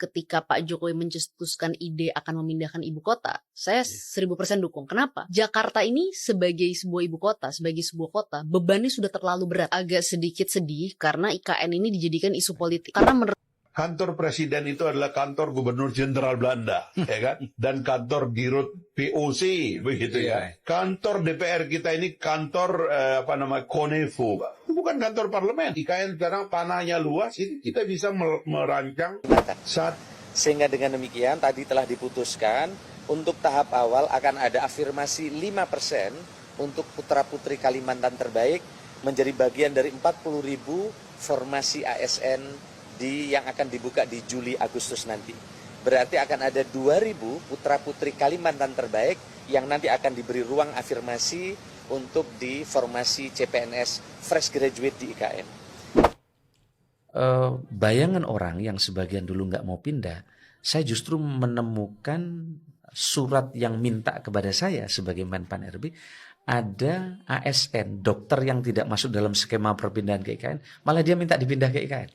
ketika Pak Jokowi mencetuskan ide akan memindahkan ibu kota, saya 1000% dukung. Kenapa? Jakarta ini sebagai sebuah ibu kota, sebagai sebuah kota, bebannya sudah terlalu berat. Agak sedikit sedih karena IKN ini dijadikan isu politik. Karena menurut Kantor presiden itu adalah kantor gubernur jenderal Belanda, ya kan? Dan kantor Dirut POC, begitu ya. Kantor DPR kita ini kantor Konefu, bukan kantor parlemen. IKN sekarang tanahnya luas, ini kita bisa merancang saat. Sehingga dengan demikian tadi telah diputuskan untuk tahap awal akan ada afirmasi 5% untuk putra-putri Kalimantan terbaik menjadi bagian dari 40.000 formasi ASN yang akan dibuka di Juli Agustus nanti. Berarti akan ada 2.000 putra-putri Kalimantan terbaik yang nanti akan diberi ruang afirmasi untuk di formasi CPNS fresh graduate di IKN. Bayangan orang yang sebagian dulu nggak mau pindah, saya justru menemukan surat yang minta kepada saya sebagai Menpan RB, ada ASN, dokter yang tidak masuk dalam skema perpindahan ke IKN, malah dia minta dipindah ke IKN.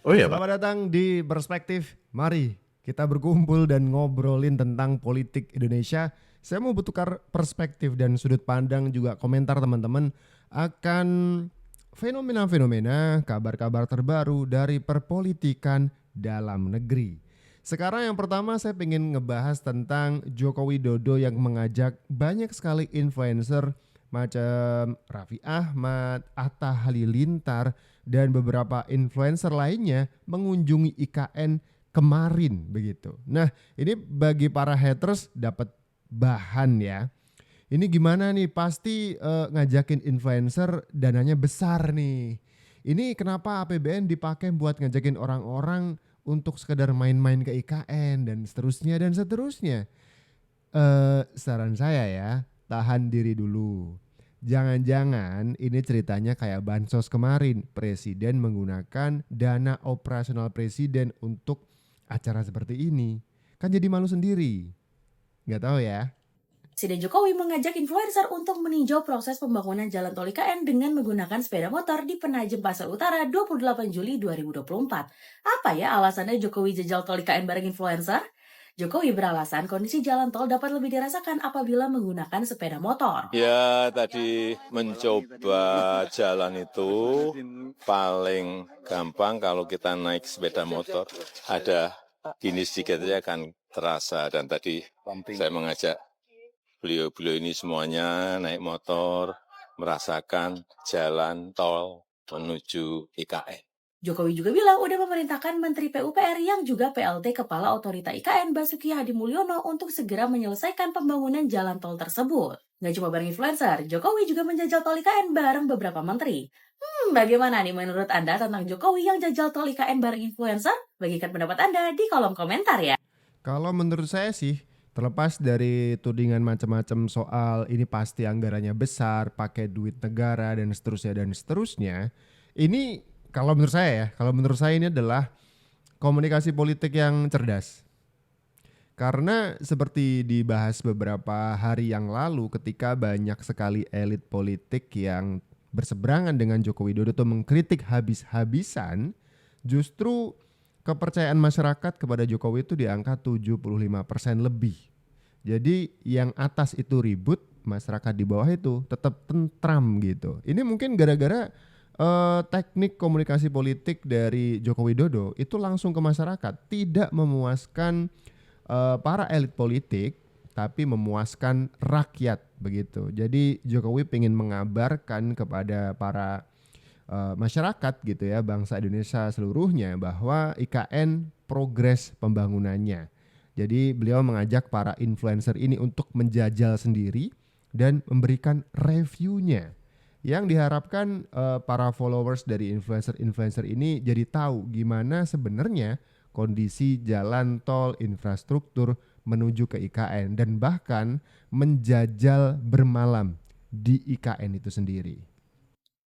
Oh iya, Pak. Selamat datang di Perspektif. Mari kita berkumpul dan ngobrolin tentang politik Indonesia. Saya mau bertukar perspektif dan sudut pandang, juga komentar teman-teman akan fenomena-fenomena, kabar-kabar terbaru dari perpolitikan dalam negeri. Sekarang yang pertama saya ingin ngebahas tentang Joko Widodo yang mengajak banyak sekali influencer macam Raffi Ahmad, Atta Halilintar, dan beberapa influencer lainnya mengunjungi IKN kemarin begitu. Nah, ini bagi para haters dapat bahan ya. Ini gimana nih, pasti ngajakin influencer dananya besar nih. Ini kenapa APBN dipakai buat ngajakin orang-orang untuk sekedar main-main ke IKN dan seterusnya dan seterusnya. Saran saya ya, tahan diri dulu. Jangan-jangan ini ceritanya kayak bansos kemarin, presiden menggunakan dana operasional presiden untuk acara seperti ini. Kan jadi malu sendiri. Nggak tahu ya. Presiden Jokowi mengajak influencer untuk meninjau proses pembangunan jalan tol IKN dengan menggunakan sepeda motor di Penajem Pasar Utara 28 Juli 2024. Apa ya alasannya Jokowi jajal tol IKN bareng influencer? Jokowi beralasan kondisi jalan tol dapat lebih dirasakan apabila menggunakan sepeda motor. Ya, tadi mencoba jalan itu paling gampang kalau kita naik sepeda motor. Ada gini sedikit aja akan terasa. Dan tadi saya mengajak beliau-beliau ini semuanya naik motor, merasakan jalan tol menuju IKN. Jokowi juga bilang udah memerintahkan Menteri PUPR yang juga PLT Kepala Otorita IKN Basuki Hadi Mulyono untuk segera menyelesaikan pembangunan jalan tol tersebut. Nggak cuma bareng influencer, Jokowi juga menjajal tol IKN bareng beberapa menteri. Bagaimana nih menurut Anda tentang Jokowi yang jajal tol IKN bareng influencer? Bagikan pendapat Anda di kolom komentar ya. Kalau menurut saya sih, terlepas dari tudingan macam-macam soal ini pasti anggarannya besar, pakai duit negara dan seterusnya, ini kalau menurut saya ini adalah komunikasi politik yang cerdas. Karena seperti dibahas beberapa hari yang lalu ketika banyak sekali elit politik yang berseberangan dengan Joko Widodo atau mengkritik habis-habisan, justru kepercayaan masyarakat kepada Jokowi itu di angka 75% lebih. Jadi yang atas itu ribut, masyarakat di bawah itu tetap tentram gitu. Ini mungkin gara-gara teknik komunikasi politik dari Joko Widodo itu langsung ke masyarakat, tidak memuaskan para elit politik, tapi memuaskan rakyat begitu. Jadi Jokowi pengen mengabarkan kepada para masyarakat gitu ya, bangsa Indonesia seluruhnya bahwa IKN progres pembangunannya. Jadi beliau mengajak para influencer ini untuk menjajal sendiri dan memberikan reviewnya. Yang diharapkan para followers dari influencer ini jadi tahu gimana sebenarnya kondisi jalan tol, infrastruktur menuju ke IKN, dan bahkan menjajal bermalam di IKN itu sendiri.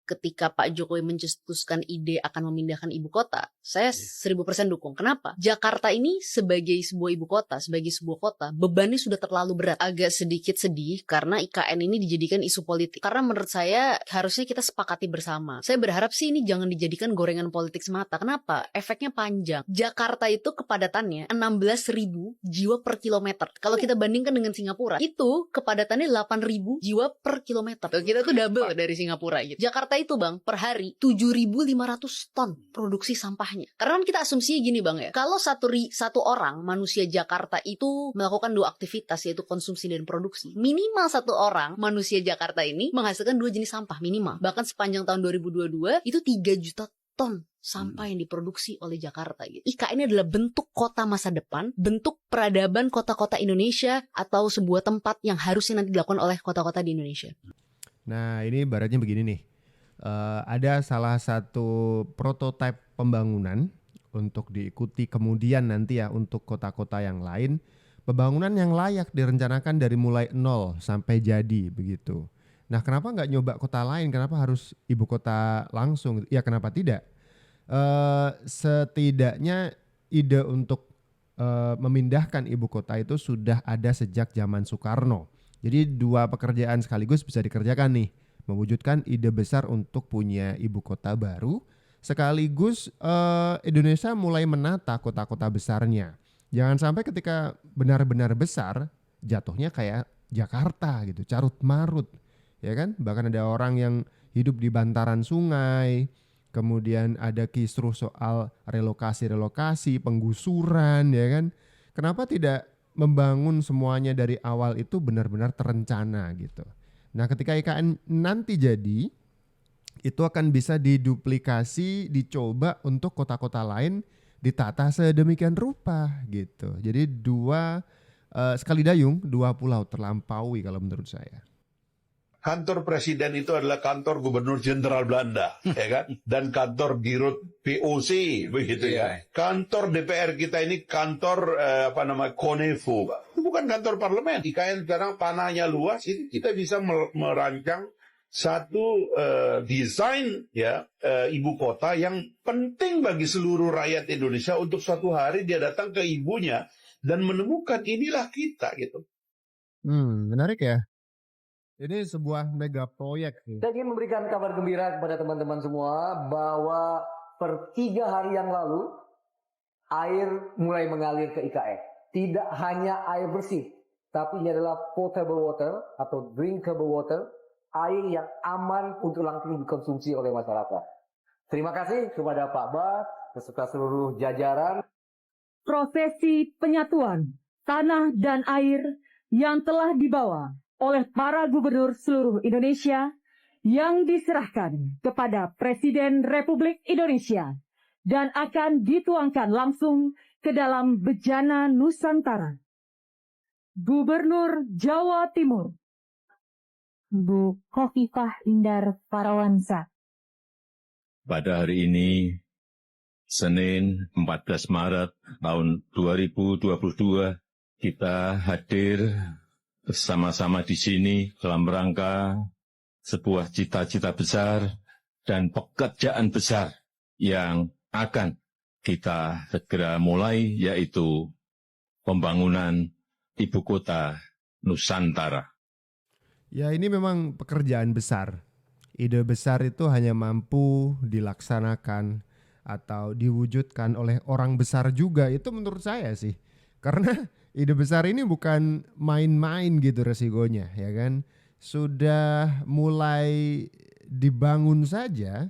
ketika Pak Jokowi mencetuskan ide akan memindahkan ibu kota, saya 1000% dukung. Kenapa? Jakarta ini sebagai sebuah ibu kota, sebagai sebuah kota, bebannya sudah terlalu berat. Agak sedikit sedih karena IKN ini dijadikan isu politik. Karena menurut saya harusnya kita sepakati bersama. Saya berharap sih ini jangan dijadikan gorengan politik semata. Kenapa? Efeknya panjang. Jakarta itu kepadatannya 16.000 jiwa per kilometer. Kalau kita bandingkan dengan Singapura, itu kepadatannya 8.000 jiwa per kilometer. Kita tuh double dari Singapura gitu. Jakarta itu Bang, per hari 7.500 ton produksi sampahnya. Karena kan kita asumsinya gini Bang ya, kalau satu orang manusia Jakarta itu melakukan 2 aktivitas, yaitu konsumsi dan produksi, minimal satu orang manusia Jakarta ini menghasilkan 2 jenis sampah minimal. Bahkan sepanjang tahun 2022 itu 3 juta ton sampah yang diproduksi oleh Jakarta gitu. IKN ini adalah bentuk kota masa depan, bentuk peradaban kota-kota Indonesia, atau sebuah tempat yang harusnya nanti dilakukan oleh kota-kota di Indonesia. Nah ini ibaratnya begini nih, ada salah satu prototipe pembangunan untuk diikuti kemudian nanti ya untuk kota-kota yang lain, pembangunan yang layak direncanakan dari mulai nol sampai jadi begitu. Nah kenapa nggak nyoba kota lain, kenapa harus ibu kota langsung? Ya kenapa tidak? Setidaknya ide untuk memindahkan ibu kota itu sudah ada sejak zaman Soekarno. Jadi 2 pekerjaan sekaligus bisa dikerjakan nih, mewujudkan ide besar untuk punya ibu kota baru, sekaligus Indonesia mulai menata kota-kota besarnya. Jangan sampai ketika benar-benar besar jatuhnya kayak Jakarta gitu, carut marut, ya kan? Bahkan ada orang yang hidup di bantaran sungai, kemudian ada kisruh soal relokasi, penggusuran, ya kan? Kenapa tidak membangun semuanya dari awal itu benar-benar terencana gitu. Nah ketika IKN nanti jadi, itu akan bisa diduplikasi, dicoba untuk kota-kota lain, ditata sedemikian rupa gitu. Jadi sekali dayung, 2 pulau terlampaui kalau menurut saya. Kantor presiden itu adalah kantor gubernur jenderal Belanda, ya kan? Dan kantor dirut POC, begitu ya. Kantor DPR kita ini kantor Konefu, bukan kantor parlemen. IKN sekarang tanahnya luas, ini kita bisa merancang satu desain ya ibu kota yang penting bagi seluruh rakyat Indonesia untuk suatu hari dia datang ke ibunya dan menemukan inilah kita gitu. Menarik ya. Ini sebuah mega proyek sih. Saya ingin memberikan kabar gembira kepada teman-teman semua bahwa per 3 hari yang lalu air mulai mengalir ke IKN. Tidak hanya air bersih, tapi ini adalah potable water atau drinkable water, air yang aman untuk langsung dikonsumsi oleh masyarakat. Terima kasih kepada Pak Bas beserta seluruh jajaran. Prosesi penyatuan tanah dan air yang telah dibawa oleh para gubernur seluruh Indonesia yang diserahkan kepada Presiden Republik Indonesia dan akan dituangkan langsung ke dalam bejana Nusantara. Gubernur Jawa Timur, Bu Khofifah Indar Parawansa. Pada hari ini, Senin 14 Maret tahun 2022, kita hadir bersama-sama di sini dalam rangka sebuah cita-cita besar dan pekerjaan besar yang akan kita segera mulai, yaitu pembangunan ibu kota Nusantara. Ya ini memang pekerjaan besar. Ide besar itu hanya mampu dilaksanakan atau diwujudkan oleh orang besar juga, itu menurut saya sih. Karena ide besar ini bukan main-main gitu resikonya, ya kan? Sudah mulai dibangun saja,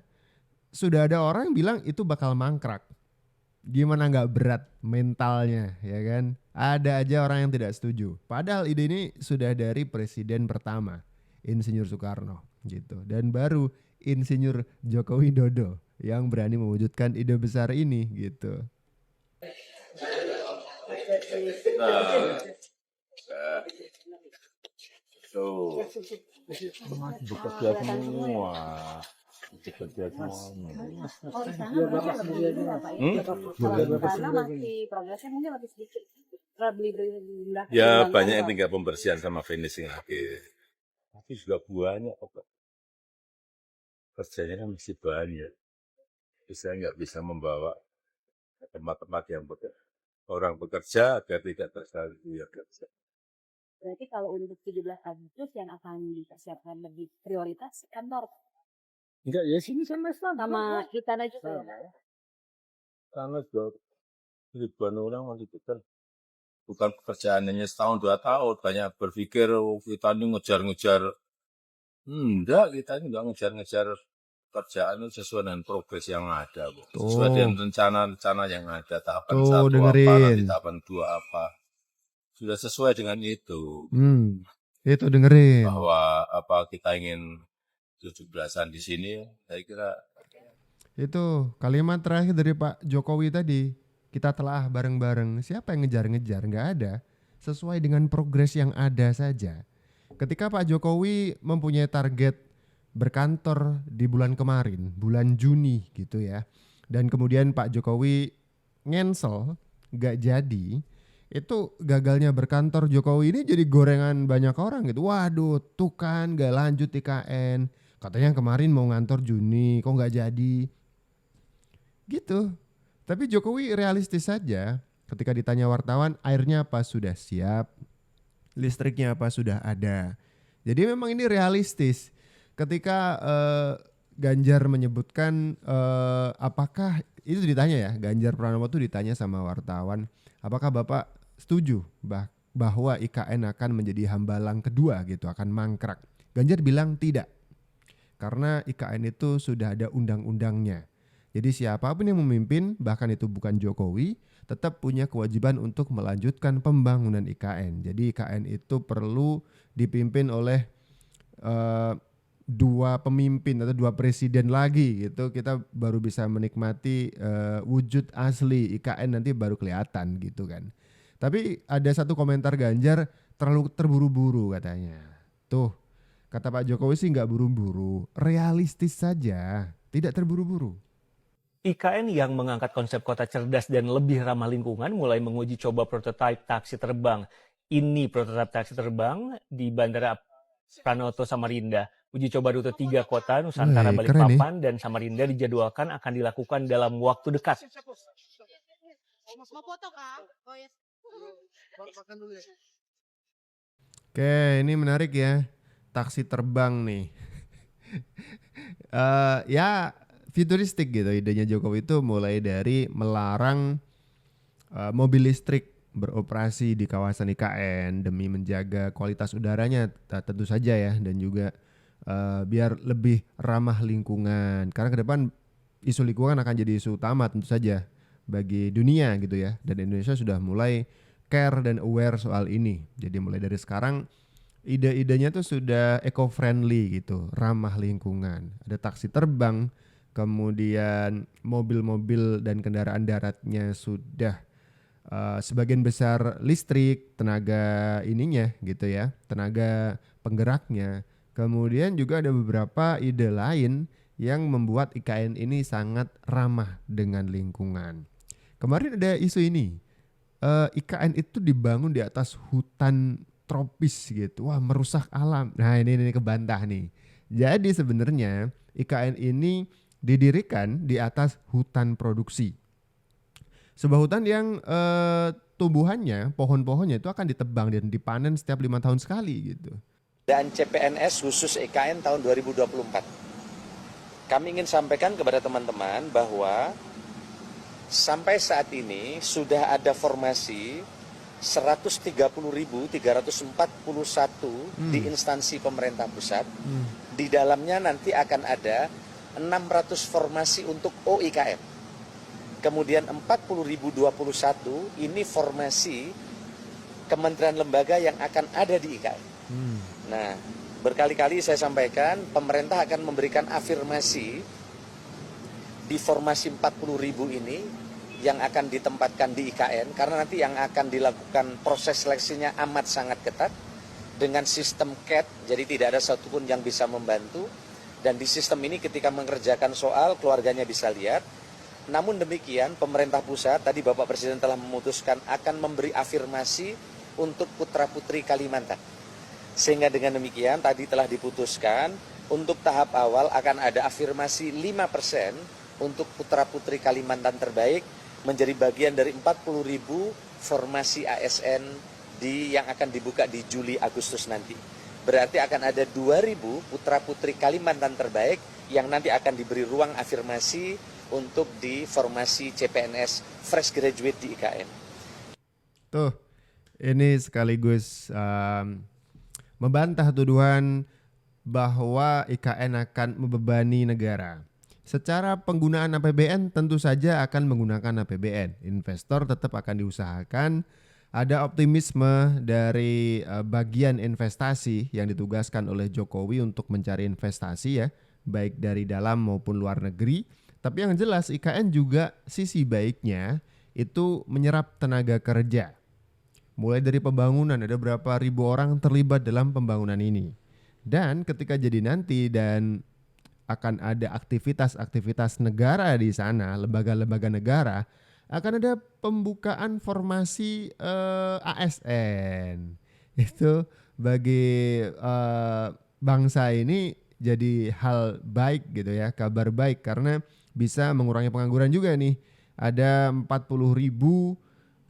sudah ada orang bilang itu bakal mangkrak. Gimana nggak berat mentalnya, ya kan? Ada aja orang yang tidak setuju. Padahal ide ini sudah dari presiden pertama, Insinyur Soekarno, gitu. Dan baru Insinyur Joko Widodo yang berani mewujudkan ide besar ini, gitu. Bekerja semua. Ya banyak yang tinggal pembersihan sama finishing lagi. Tapi juga banyak kok. kerjanya kan masih banyak. Saya nggak bisa membawa ke tempat-tempat yang orang bekerja agar tidak tersandung kerja. Berarti kalau untuk 17 Agustus yang akan dipersiapkan lebih prioritas kantor Enggak, ya sini sama sama kita juga. Karena ribuan orang masih betul. Bukan pekerjaannya setahun 2 tahun, banyak berpikir kita ini ngejar-ngejar. Enggak, kita ini enggak ngejar-ngejar kerjaan itu sesuai dengan progres yang ada, Bu. Sesuai dengan rencana-rencana yang ada, tahapan 1 dengerin. apa, nanti tahapan 2 apa. Sudah sesuai dengan itu. Itu dengerin. Bahwa apa kita ingin 17-an di sini, saya kira Itu kalimat terakhir dari Pak Jokowi tadi. Kita telah bareng-bareng. Siapa yang ngejar-ngejar? Nggak ada. Sesuai dengan progres yang ada saja. Ketika Pak Jokowi mempunyai target berkantor di bulan kemarin, bulan Juni gitu ya. Dan kemudian Pak Jokowi ngensel, nggak jadi. Itu gagalnya berkantor Jokowi ini jadi gorengan banyak orang gitu. Waduh, tuh kan nggak lanjut IKN. Katanya kemarin mau ngantor Juni, kok nggak jadi. Gitu. Tapi Jokowi realistis saja. Ketika ditanya wartawan, airnya apa sudah siap, listriknya apa sudah ada. Jadi memang ini realistis. Ketika Ganjar menyebutkan apakah itu ditanya ya, Ganjar Pranowo itu ditanya sama wartawan, apakah Bapak setuju bahwa IKN akan menjadi hambalang kedua gitu, akan mangkrak. Ganjar bilang tidak. Karena IKN itu sudah ada undang-undangnya. Jadi siapapun yang memimpin, bahkan itu bukan Jokowi, tetap punya kewajiban untuk melanjutkan pembangunan IKN. Jadi IKN itu perlu dipimpin oleh 2 pemimpin atau 2 presiden lagi gitu. Kita baru bisa menikmati wujud asli IKN, nanti baru kelihatan gitu kan. Tapi ada satu komentar Ganjar, terlalu terburu-buru katanya. Tuh, kata Pak Jokowi sih nggak buru-buru, realistis saja, tidak terburu-buru. IKN yang mengangkat konsep kota cerdas dan lebih ramah lingkungan mulai menguji coba prototipe taksi terbang. Ini prototipe taksi terbang di Bandara Pranoto Samarinda. Uji coba rute 3 kota Nusantara, Balikpapan, dan Samarinda dijadwalkan akan dilakukan dalam waktu dekat. Oke, ini menarik ya. Taksi terbang nih. Ya futuristik gitu idenya Jokowi itu, mulai dari melarang mobil listrik beroperasi di kawasan IKN demi menjaga kualitas udaranya tentu saja ya, dan juga biar lebih ramah lingkungan. Karena ke depan isu lingkungan akan jadi isu utama tentu saja bagi dunia gitu ya, dan Indonesia sudah mulai care dan aware soal ini. Jadi mulai dari sekarang ide-idenya tuh sudah eco-friendly gitu, ramah lingkungan. Ada taksi terbang, kemudian mobil-mobil dan kendaraan daratnya sudah sebagian besar listrik, tenaga ininya gitu ya, tenaga penggeraknya. Kemudian juga ada beberapa ide lain yang membuat IKN ini sangat ramah dengan lingkungan. Kemarin ada isu ini, IKN itu dibangun di atas hutan tropis gitu, wah merusak alam. Nah ini kebantah nih. Jadi sebenarnya IKN ini didirikan di atas hutan produksi. Sebuah hutan yang tumbuhannya, pohon-pohonnya itu akan ditebang dan dipanen setiap 5 tahun sekali gitu. Dan CPNS khusus IKN tahun 2024. Kami ingin sampaikan kepada teman-teman bahwa sampai saat ini sudah ada formasi 130.341 di instansi pemerintah pusat. Di dalamnya nanti akan ada 600 formasi untuk OIKM. Kemudian 40.021 ini formasi kementerian lembaga yang akan ada di IKN. Nah, berkali-kali saya sampaikan pemerintah akan memberikan afirmasi di formasi 40.000 ini yang akan ditempatkan di IKN, karena nanti yang akan dilakukan proses seleksinya amat sangat ketat dengan sistem CAT, jadi tidak ada satupun yang bisa membantu. Dan di sistem ini ketika mengerjakan soal, keluarganya bisa lihat. Namun demikian, pemerintah pusat, tadi Bapak Presiden telah memutuskan akan memberi afirmasi untuk putra-putri Kalimantan. Sehingga dengan demikian, tadi telah diputuskan Untuk tahap awal akan ada afirmasi 5% untuk putra-putri Kalimantan terbaik menjadi bagian dari 40.000 formasi ASN yang akan dibuka di Juli Agustus nanti. Berarti akan ada 2.000 putra-putri Kalimantan terbaik yang nanti akan diberi ruang afirmasi untuk di formasi CPNS fresh graduate di IKN. Tuh, ini sekaligus membantah tuduhan bahwa IKN akan membebani negara. Secara penggunaan APBN tentu saja akan menggunakan APBN. Investor tetap akan diusahakan. Ada optimisme dari bagian investasi yang ditugaskan oleh Jokowi untuk mencari investasi ya, baik dari dalam maupun luar negeri. Tapi yang jelas IKN juga sisi baiknya itu menyerap tenaga kerja. Mulai dari pembangunan, ada berapa ribu orang terlibat dalam pembangunan ini. Dan ketika jadi nanti dan akan ada aktivitas-aktivitas negara di sana, lembaga-lembaga negara, akan ada pembukaan formasi ASN. Itu bagi bangsa ini jadi hal baik gitu ya, kabar baik karena bisa mengurangi pengangguran juga nih. Ada 40.000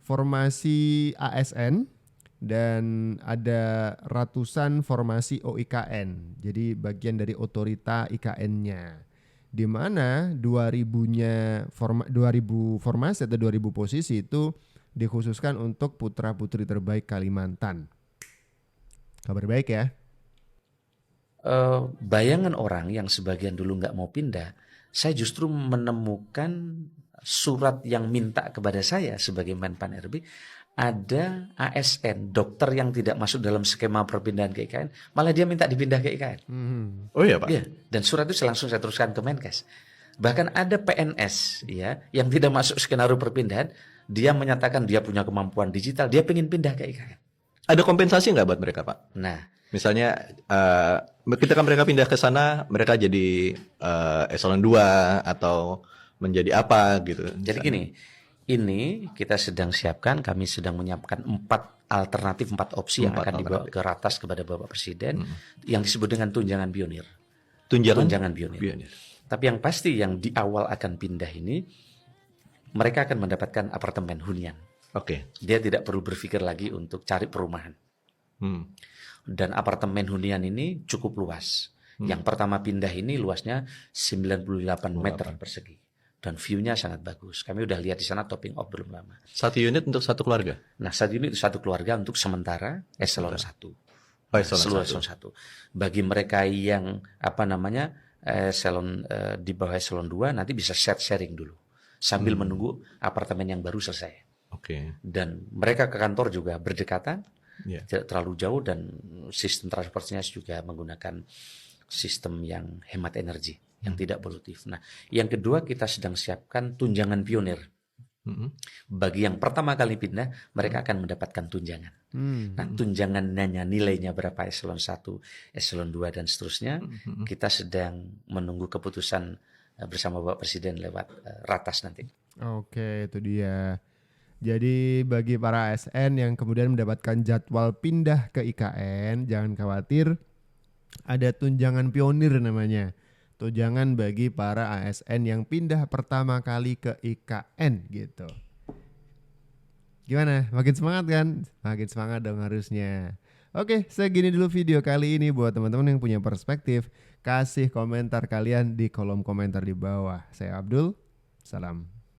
formasi ASN dan ada ratusan formasi OIKN. Jadi bagian dari otorita IKN-nya. Di mana 2000 formasi atau 2000 posisi itu dikhususkan untuk putra-putri terbaik Kalimantan. Kabar baik ya. Bayangan orang yang sebagian dulu nggak mau pindah, saya justru menemukan surat yang minta kepada saya sebagai Menpan RB, ada ASN, dokter yang tidak masuk dalam skema perpindahan ke IKN, malah dia minta dipindah ke IKN. Oh iya Pak? Iya, dan surat itu langsung saya teruskan ke Menkes. Bahkan ada PNS ya yang tidak masuk skenario perpindahan, dia menyatakan dia punya kemampuan digital, dia pengen pindah ke IKN. Ada kompensasi nggak buat mereka Pak? Nah, misalnya ketika mereka pindah ke sana, mereka jadi eselon 2 atau menjadi apa gitu. Jadi gini, ini kita sedang siapkan, kami sedang menyiapkan 4 opsi yang akan dibawa ke ratas kepada Bapak Presiden yang disebut dengan tunjangan pionir. Tunjangan pionir. Tapi yang pasti yang di awal akan pindah ini, mereka akan mendapatkan apartemen hunian. Oke. Dia tidak perlu berpikir lagi untuk cari perumahan. Dan apartemen hunian ini cukup luas. Yang pertama pindah ini luasnya 98 meter persegi. Dan view-nya sangat bagus. Kami udah lihat di sana, topping off belum lama. 1 unit untuk 1 keluarga? Nah, 1 unit itu 1 keluarga untuk sementara eselon 1. Eselon 1. Bagi mereka yang eselon di bawah eselon 2 nanti bisa sharing dulu sambil menunggu apartemen yang baru selesai. Oke. Dan mereka ke kantor juga berdekatan, tidak terlalu jauh, dan sistem transportasinya juga menggunakan sistem yang hemat energi, yang tidak polutif. Nah, yang kedua kita sedang siapkan tunjangan pionir. Bagi yang pertama kali pindah, mereka akan mendapatkan tunjangan. Nah, tunjangannya nilainya berapa, eselon 1, eselon 2 dan seterusnya. Kita sedang menunggu keputusan bersama Bapak Presiden lewat ratas nanti. Oke, itu dia. Jadi bagi para ASN yang kemudian mendapatkan jadwal pindah ke IKN, jangan khawatir, ada tunjangan pionir namanya. Tunjangan bagi para ASN yang pindah pertama kali ke IKN gitu. Gimana? Makin semangat kan? Makin semangat dong harusnya. Oke, segini dulu video kali ini. Buat teman-teman yang punya perspektif, kasih komentar kalian di kolom komentar di bawah. Saya Abdul, salam.